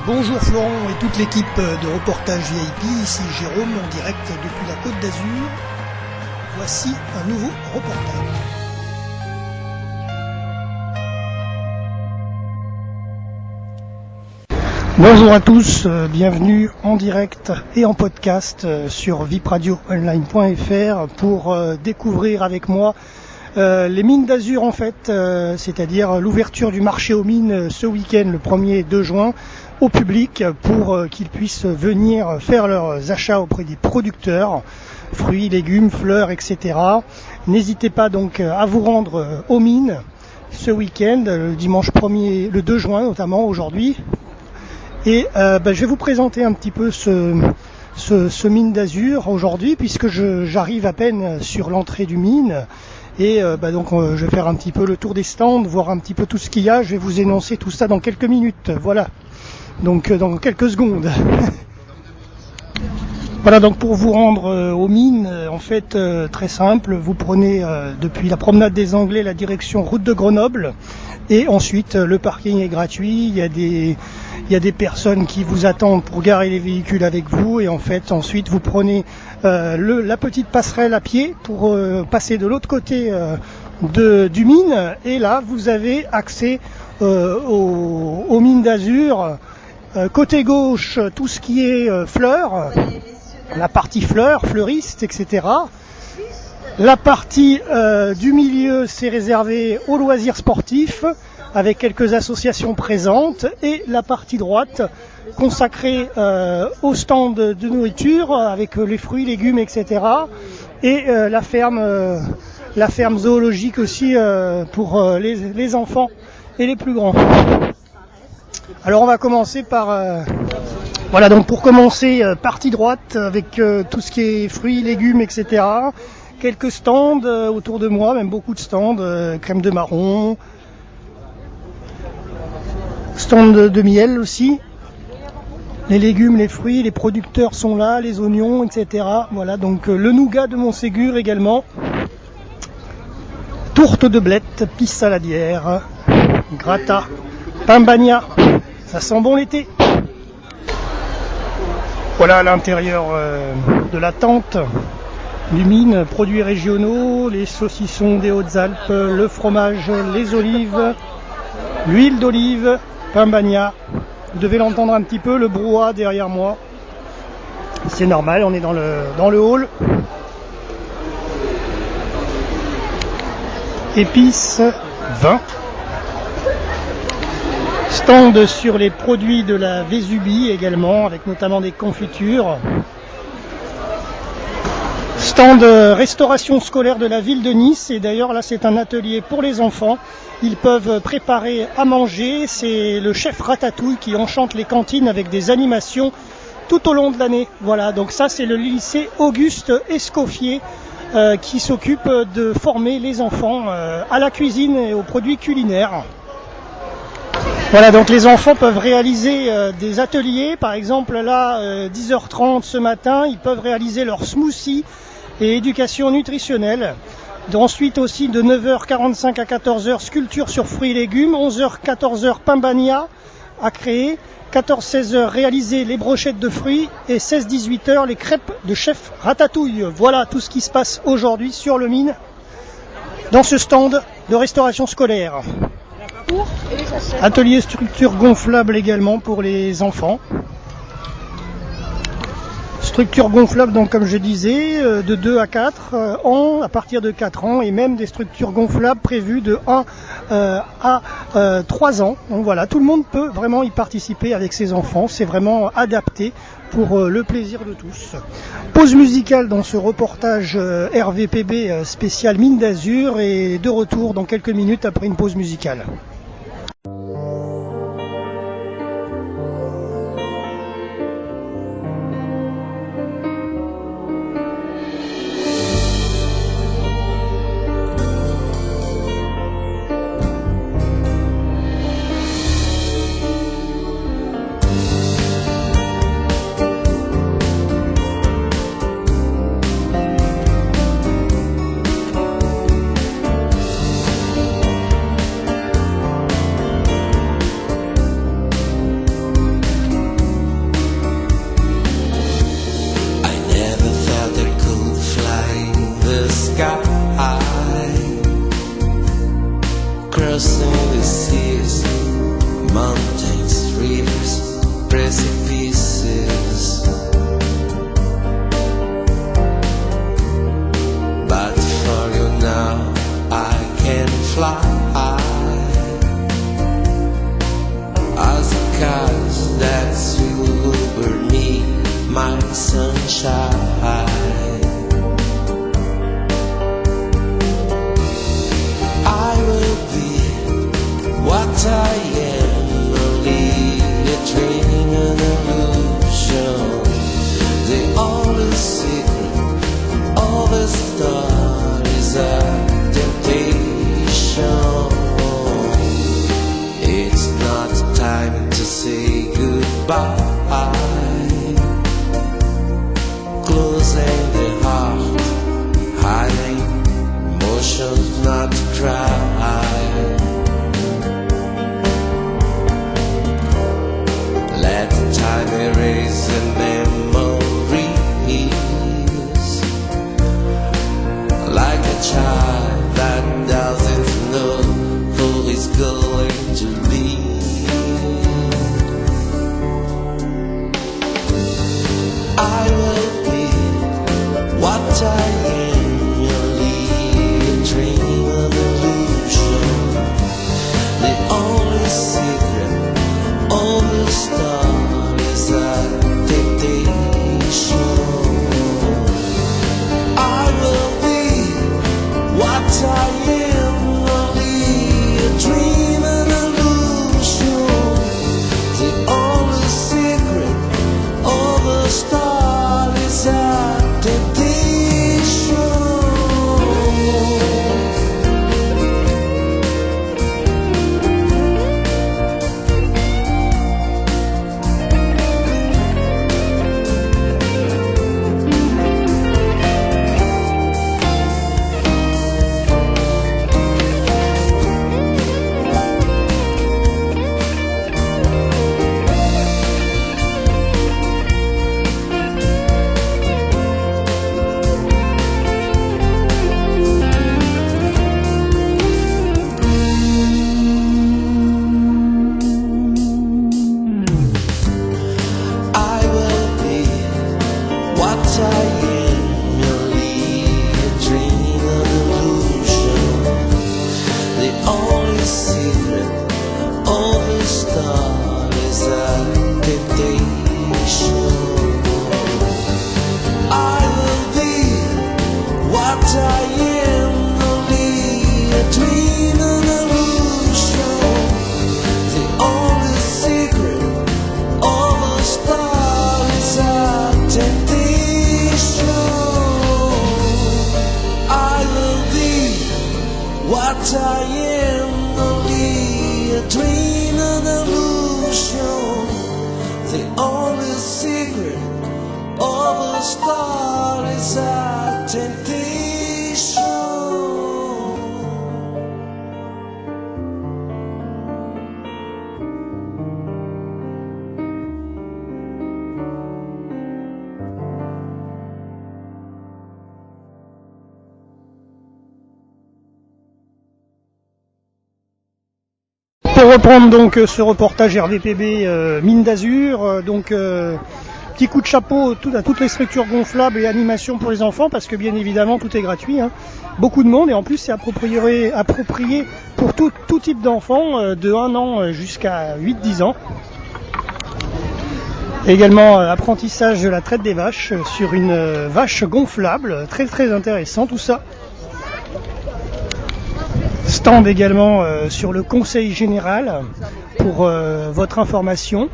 Bonjour Florent et toute l'équipe de Reportage VIP, ici Jérôme en direct depuis la Côte d'Azur. Voici un nouveau reportage. Bonjour à tous, bienvenue en direct et en podcast sur vipradioonline.fr pour découvrir avec moi les mines d'Azur en fait, c'est-à-dire l'ouverture du marché aux mines ce week-end le 1er et 2 juin au public pour qu'ils puissent venir faire leurs achats auprès des producteurs, fruits, légumes, fleurs, etc. N'hésitez pas donc à vous rendre aux mines ce week-end, le dimanche 1er, le 2 juin notamment aujourd'hui. Et je vais vous présenter un petit peu ce mine d'Azur aujourd'hui puisque j'arrive à peine sur l'entrée du mine. Et je vais faire un petit peu le tour des stands, voir un petit peu tout ce qu'il y a. Je vais vous énoncer tout ça dans quelques minutes. Voilà. Donc dans quelques secondes. Voilà, donc pour vous rendre aux mines, en fait très simple, vous prenez depuis la promenade des Anglais la direction route de Grenoble et ensuite le parking est gratuit, il y a des personnes qui vous attendent pour garer les véhicules avec vous et en fait ensuite vous prenez la petite passerelle à pied pour passer de l'autre côté du mine et là vous avez accès aux mines d'Azur. Côté gauche, tout ce qui est fleurs, la partie fleurs, fleuristes, etc. La partie du milieu, c'est réservé aux loisirs sportifs, avec quelques associations présentes. Et la partie droite, consacrée au stand de nourriture, avec les fruits, légumes, etc. Et la ferme zoologique aussi pour les enfants et les plus grands. Alors on va commencer par voilà, donc pour commencer partie droite avec tout ce qui est fruits, légumes, etc. Quelques stands autour de moi, même beaucoup de stands, crème de marron, stand de miel aussi. Les légumes, les fruits, les producteurs sont là, les oignons, etc. Voilà, donc le nougat de Montségur également. Tourte de blette, pisse saladière, gratta, pain bagna. Ça sent bon l'été. Voilà l'intérieur de la tente du mine, produits régionaux, les saucissons des Hautes-Alpes, le fromage, les olives, l'huile d'olive, pain bagna. Vous devez l'entendre un petit peu, le brouhaha derrière moi. C'est normal, on est dans le hall. Épices, vin. Stand sur les produits de la Vésubie également, avec notamment des confitures. Stand restauration scolaire de la ville de Nice, et d'ailleurs là c'est un atelier pour les enfants. Ils peuvent préparer à manger, c'est le chef Ratatouille qui enchante les cantines avec des animations tout au long de l'année. Voilà, donc ça c'est le lycée Auguste Escoffier qui s'occupe de former les enfants à la cuisine et aux produits culinaires. Voilà, donc les enfants peuvent réaliser des ateliers, par exemple là 10h30 ce matin, ils peuvent réaliser leur smoothie et éducation nutritionnelle. Ensuite aussi de 9h45 à 14h sculpture sur fruits et légumes, 11h 14h pain bagna à créer, 14-16h réaliser les brochettes de fruits et 16-18h les crêpes de chef Ratatouille. Voilà tout ce qui se passe aujourd'hui sur le mine dans ce stand de restauration scolaire. Atelier structure gonflable également pour les enfants. Structure gonflable, donc comme je disais, de 2 à 4 ans, à partir de 4 ans, et même des structures gonflables prévues de 1 à 3 ans. Donc voilà, tout le monde peut vraiment y participer avec ses enfants, c'est vraiment adapté pour le plaisir de tous. Pause musicale dans ce reportage RVPB spécial Mine d'Azur, et de retour dans quelques minutes après une pause musicale. fly as the cars that swoop over me, my sunshine. I will be what I am, only a dream and illusion. The only secret of a star is a temptation. It's not time to say goodbye. Closing the heart, hiding emotions not to cry. Let time erase the memories, like a child that doesn't know who is going to leave. I will be what I am, only a dream of illusion. The only secret of the star is a temptation. I will be what I am, only a dream and illusion. The only secret of a star is a temptation. I will be what I am, merely a dream of illusion. The only secret of a star is a temptation. I will be what I am, only a dream of illusion. The only secret of a star is a temptation. I will be what I am, only a dream and illusion. The only secret of a star is a temptation. Pour reprendre donc ce reportage RVPB Mine d'Azur, petit coup de chapeau à toutes les structures gonflables et animations pour les enfants, parce que bien évidemment tout est gratuit, hein. Beaucoup de monde, et en plus c'est approprié pour tout type d'enfants, de 1 an jusqu'à 8-10 ans. Également apprentissage de la traite des vaches sur une vache gonflable, très très intéressant tout ça. Stand également sur le conseil général pour votre information,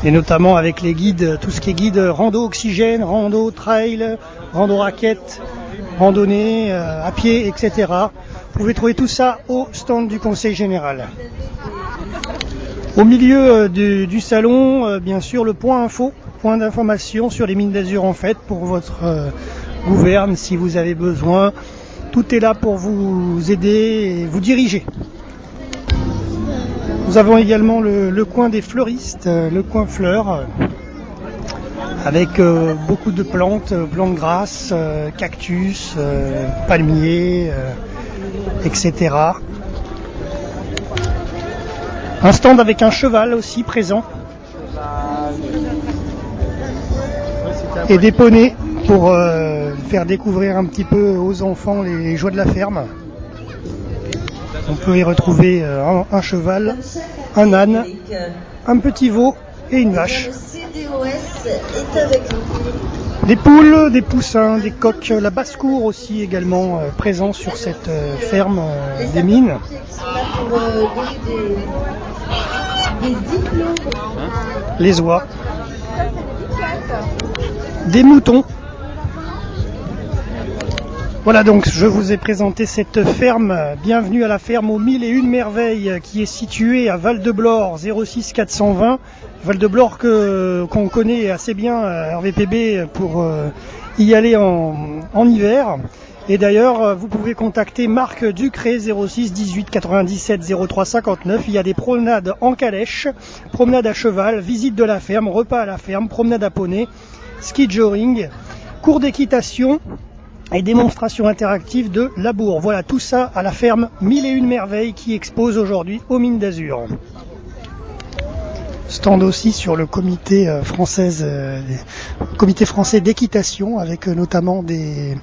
et notamment avec les guides, tout ce qui est guide rando oxygène, rando trail, rando raquette, randonnée à pied, etc. Vous pouvez trouver tout ça au stand du conseil général. Au milieu du salon, bien sûr, le point info, point d'information sur les mines d'Azur en fait pour votre gouverne si vous avez besoin. Tout est là pour vous aider et vous diriger. Nous avons également le coin des fleuristes, le coin fleurs, avec beaucoup de plantes grasses, cactus, palmiers, etc. Un stand avec un cheval aussi présent. Et des poneys pour faire découvrir un petit peu aux enfants les joies de la ferme. On peut y retrouver un cheval, un âne, un petit veau et une vache. Des poules, des poussins, des coqs, la basse-cour aussi également présent sur cette ferme des mines. Les oies, des moutons. Voilà, donc je vous ai présenté cette ferme. Bienvenue à la ferme aux 1001 merveilles qui est située à Val-de-Blore 06 420. Val-de-Blore qu'on connaît assez bien RVPB pour y aller en hiver. Et d'ailleurs, vous pouvez contacter Marc Ducré 06 18 97 03 59. Il y a des promenades en calèche, promenades à cheval, visite de la ferme, repas à la ferme, promenade à poney, ski joring, cours d'équitation et démonstration interactive de labour. Voilà, tout ça à la ferme 1001 merveilles qui expose aujourd'hui aux Mines d'Azur. Stand aussi sur le comité français d'équitation avec notamment des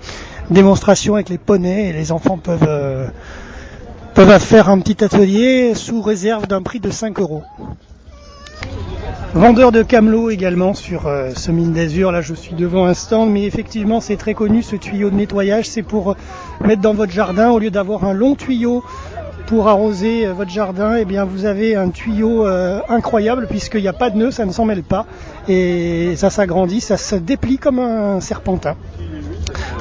démonstrations avec les poneys et les enfants peuvent faire un petit atelier sous réserve d'un prix de 5 €. Vendeur de camelots également sur ce Mine d'Azur. Là je suis devant un stand, mais effectivement c'est très connu ce tuyau de nettoyage. C'est pour mettre dans votre jardin, au lieu d'avoir un long tuyau pour arroser votre jardin, eh bien vous avez un tuyau incroyable puisqu'il n'y a pas de nœud, ça ne s'en mêle pas et ça s'agrandit, ça se déplie comme un serpentin.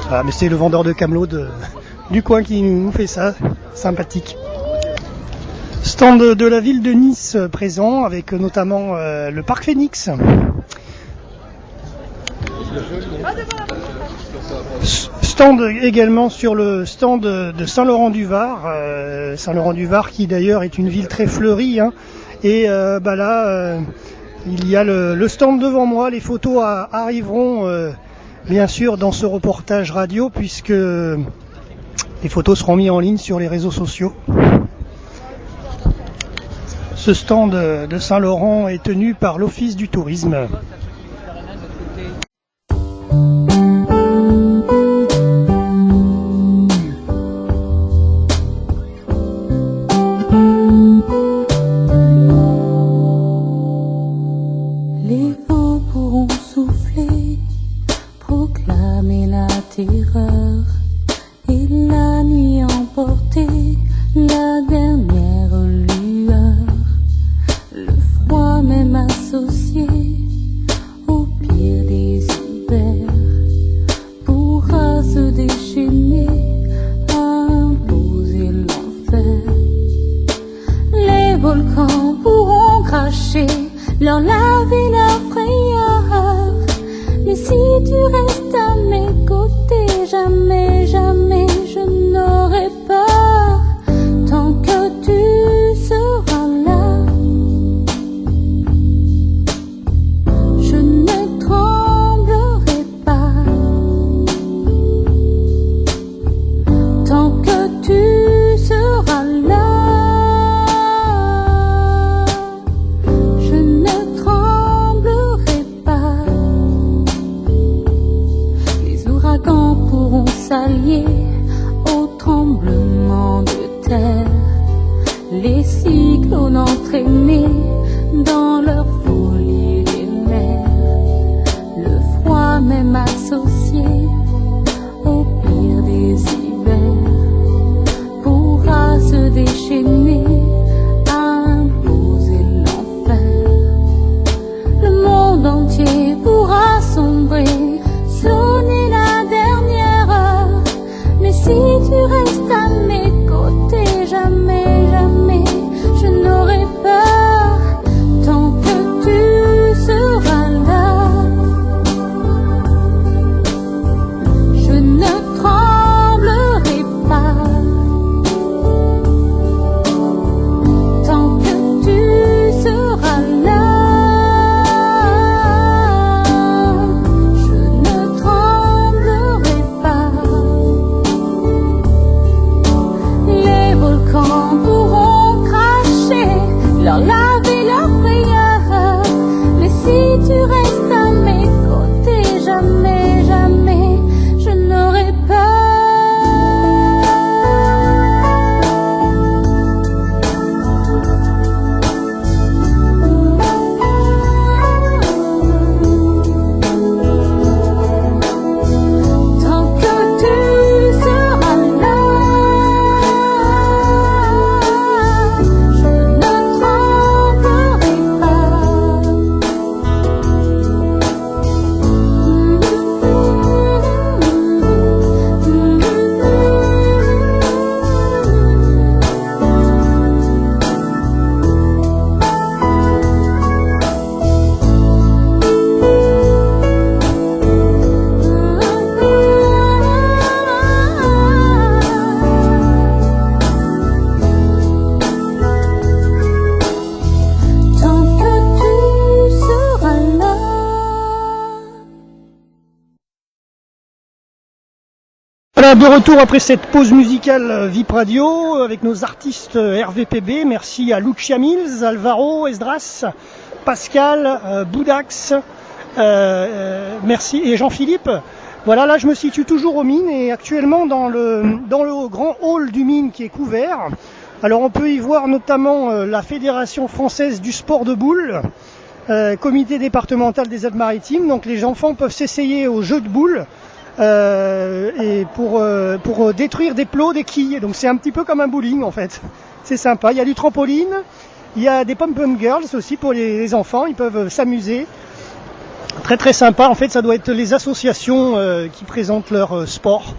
Voilà, mais c'est le vendeur de camelots du coin qui nous fait ça, sympathique. Stand de la ville de Nice présent avec notamment le parc Phoenix. Stand également sur le stand de Saint-Laurent-du-Var. Saint-Laurent-du-Var qui d'ailleurs est une ville très fleurie. Hein. Et là, il y a le stand devant moi. Les photos arriveront bien sûr dans ce reportage radio puisque les photos seront mises en ligne sur les réseaux sociaux. Ce stand de Saint-Laurent est tenu par l'Office du tourisme. Les vents pourront souffler, proclamer la terreur et la nuit emporter la dernière lueur. Le froid même associé au pire des hivers pourra se déchaîner à imposer l'enfer. Les volcans pourront cracher leur lave et leur frayeur, mais si tu restes à mes côtés, jamais, jamais je n'aurai peur. Tant que tu seras là, je ne tremblerai pas. Tant que tu seras là, je ne tremblerai pas. Les ouragans pourront s'allier au tremblement de terre, les cyclones entraînés dans leur folie les mers, le froid même associé au pire des hivers pourra se déchaîner à imposer l'enfer. Le monde entier pourra sombrer, sonner la dernière heure, mais si tu restes à mes côtés, jamais, jamais je n'aurai peur. Tant que tu seras là, je ne tremblerai pas. Tant que tu seras là, je ne tremblerai pas. Les volcans Voilà, de retour après cette pause musicale VIP Radio avec nos artistes RVPB. Merci à Lucia Mills, Alvaro, Esdras, Pascal, Boudax, merci et Jean-Philippe. Voilà, là je me situe toujours aux mines et actuellement dans le grand hall du mine qui est couvert. Alors on peut y voir notamment la Fédération française du sport de boules, comité départemental des Alpes-Maritimes. Donc les enfants peuvent s'essayer au jeu de boules. Et pour détruire des plots, des quilles. Donc c'est un petit peu comme un bowling en fait. C'est sympa. Il y a du trampoline, il y a des pom-pom girls aussi pour les enfants. Ils peuvent s'amuser. Très très sympa. En fait, ça doit être les associations qui présentent leur sport.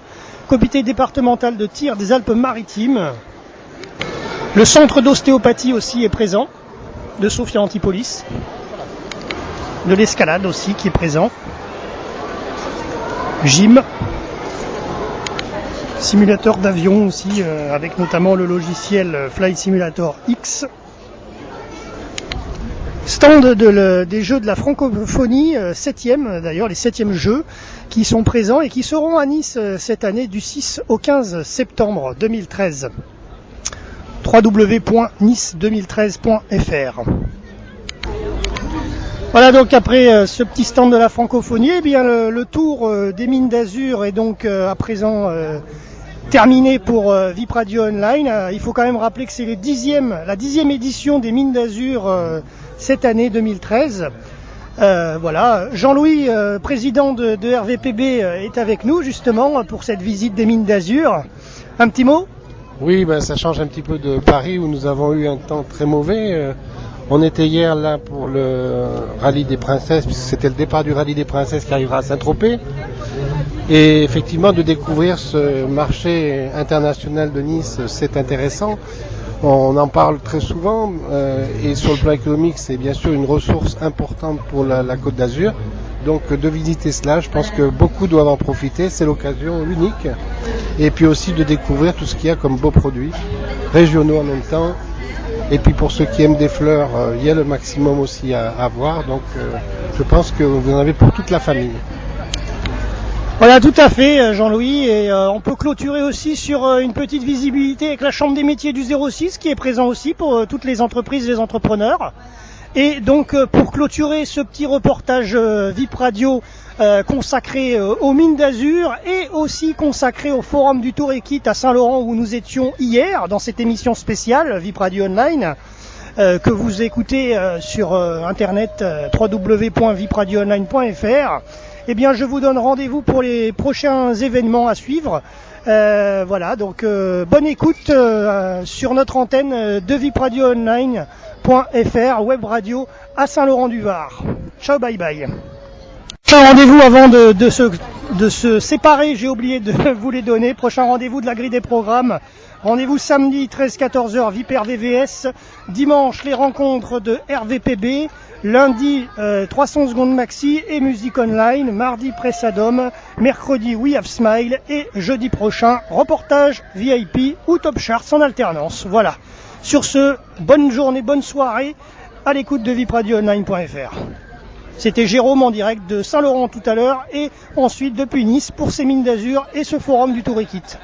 Comité départemental de tir des Alpes-Maritimes. Le centre d'ostéopathie aussi est présent, de Sophia Antipolis. De l'escalade aussi qui est présent. Gym, simulateur d'avion aussi, avec notamment le logiciel Flight Simulator X. Stand des jeux de la francophonie, 7e d'ailleurs, les 7e jeux qui sont présents et qui seront à Nice cette année du 6 au 15 septembre 2013. www.nice2013.fr. Voilà, donc après ce petit stand de la francophonie, eh bien le tour des mines d'Azur est donc à présent terminé pour VIP Radio Online. Il faut quand même rappeler que c'est la 10e édition des mines d'Azur cette année 2013. Voilà, Jean-Louis, président de RVPB, est avec nous justement pour cette visite des mines d'Azur. Un petit mot ? Oui, ça change un petit peu de Paris où nous avons eu un temps très mauvais. On était hier là pour le rallye des princesses, puisque c'était le départ du rallye des princesses qui arrivera à Saint-Tropez. Et effectivement, de découvrir ce marché international de Nice, c'est intéressant. On en parle très souvent, et sur le plan économique, c'est bien sûr une ressource importante pour la Côte d'Azur. Donc de visiter cela, je pense que beaucoup doivent en profiter, c'est l'occasion unique. Et puis aussi de découvrir tout ce qu'il y a comme beaux produits, régionaux en même temps. Et puis pour ceux qui aiment des fleurs, il y a le maximum aussi à voir. Donc je pense que vous en avez pour toute la famille. Voilà, tout à fait, Jean-Louis. Et on peut clôturer aussi sur une petite visibilité avec la Chambre des métiers du 06 qui est présent aussi pour toutes les entreprises et les entrepreneurs. Et donc pour clôturer ce petit reportage VIP Radio consacré aux mines d'Azur et aussi consacré au Forum du Tour Équite à Saint-Laurent où nous étions hier dans cette émission spéciale VIP Radio Online que vous écoutez sur internet www.vipradioonline.fr. Eh bien je vous donne rendez-vous pour les prochains événements à suivre. Voilà, donc bonne écoute sur notre antenne de vipradioonline.fr, web radio à Saint-Laurent-du-Var. Ciao, bye bye. Prochain rendez-vous avant de se séparer, j'ai oublié de vous les donner. Prochain rendez-vous de la grille des programmes. Rendez-vous samedi 13-14h VIP RVVS. Dimanche les rencontres de RVPB. Lundi 300 secondes maxi et musique online. Mardi Presse Adom. Mercredi We Have Smile. Et jeudi prochain reportage VIP ou Top Charts en alternance. Voilà. Sur ce, bonne journée, bonne soirée à l'écoute de vipradioonline.fr. C'était Jérôme en direct de Saint-Laurent tout à l'heure et ensuite depuis Nice pour ces mines d'Azur et ce forum du Tour Équite.